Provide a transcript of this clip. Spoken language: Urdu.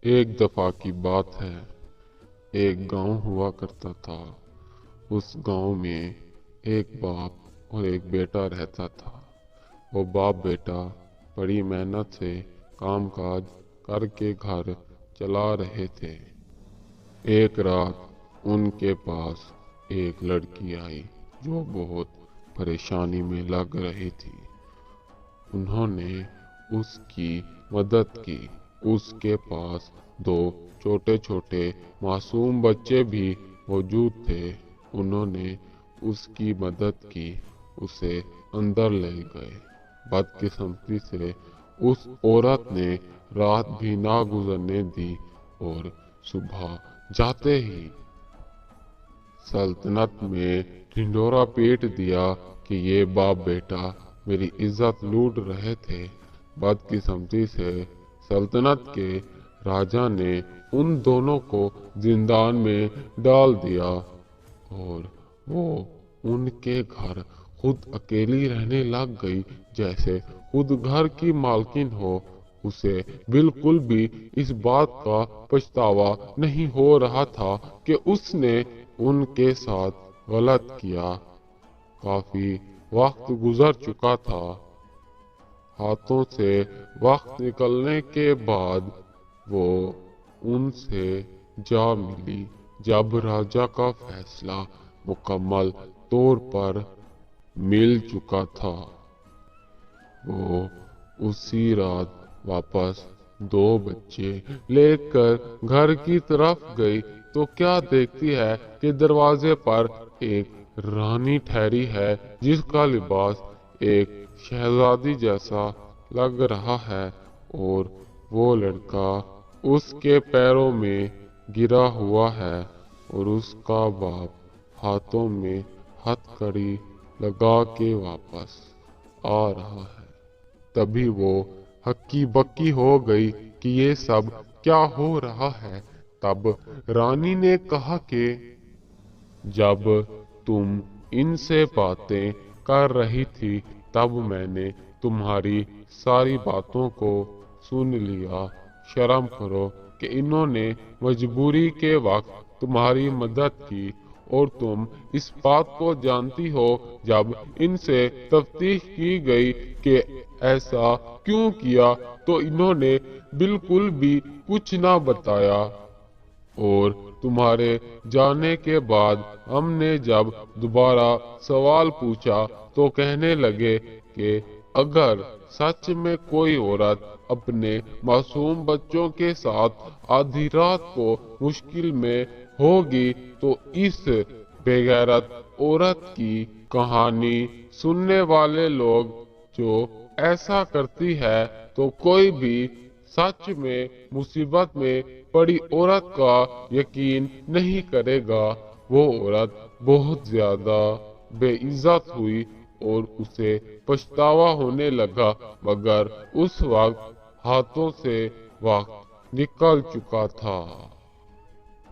ایک دفعہ کی بات ہے، ایک گاؤں ہوا کرتا تھا۔ اس گاؤں میں ایک باپ اور ایک بیٹا رہتا تھا۔ وہ باپ بیٹا بڑی محنت سے کام کاج کر کے گھر چلا رہے تھے۔ ایک رات ان کے پاس ایک لڑکی آئی جو بہت پریشانی میں لگ رہی تھی۔ انہوں نے اس کی مدد کی۔ اس کے پاس دو چھوٹے چھوٹے معصوم بچے بھی موجود تھے۔ انہوں نے اس کی مدد کی، اسے اندر لے گئے۔ بدقسمتی سے اس عورت نے رات بھی نہ گزرنے دی اور صبح جاتے ہی سلطنت میں ڈھنڈورا پیٹ دیا کہ یہ باپ بیٹا میری عزت لوٹ رہے تھے۔ بدقسمتی سے سلطنت کے راجا نے ان دونوں کو زندان میں ڈال دیا اور وہ ان کے گھر خود اکیلی رہنے لگ گئی، جیسے خود گھر کی مالکن ہو۔ اسے بالکل بھی اس بات کا پچھتاوا نہیں ہو رہا تھا کہ اس نے ان کے ساتھ غلط کیا۔ کافی وقت گزر چکا تھا۔ ہاتھوں سے وقت نکلنے کے بعد وہ ان سے جا ملی۔ جب راجا کا فیصلہ مکمل طور پر مل چکا تھا، وہ اسی رات واپس دو بچے لے کر گھر کی طرف گئی تو کیا دیکھتی ہے کہ دروازے پر ایک رانی ٹھہری ہے جس کا لباس ایک شہزادی جیسا لگ رہا ہے، اور وہ لڑکا اس کے پیروں میں گرا ہوا ہے اور اس کا باپ ہاتھوں میں ہتھ کڑی لگا کے واپس آ رہا ہے۔ تبھی وہ ہکی بکی ہو گئی کہ یہ سب کیا ہو رہا ہے۔ تب رانی نے کہا کہ جب تم ان سے باتیں کر رہی تھی تب میں نے تمہاری ساری باتوں کو سن لیا۔ شرم کرو کہ انہوں نے مجبوری کے وقت تمہاری مدد کی، اور تم اس بات کو جانتی ہو جب ان سے تفتیش کی گئی کہ ایسا کیوں کیا تو انہوں نے بالکل بھی کچھ نہ بتایا، اور تمہارے جانے کے بعد ہم نے جب دوبارہ سوال پوچھا تو کہنے لگے کہ اگر سچ میں کوئی عورت اپنے معصوم بچوں کے ساتھ آدھی رات کو مشکل میں ہوگی تو اس بے غیرت عورت کی کہانی سننے والے لوگ جو ایسا کرتی ہے تو کوئی بھی سچ میں مصیبت میں پڑی عورت کا یقین نہیں کرے گا۔ وہ عورت بہت زیادہ بے عزت ہوئی اور اسے پچھتاوا ہونے لگا، مگر اس وقت ہاتھوں سے وقت نکل چکا تھا۔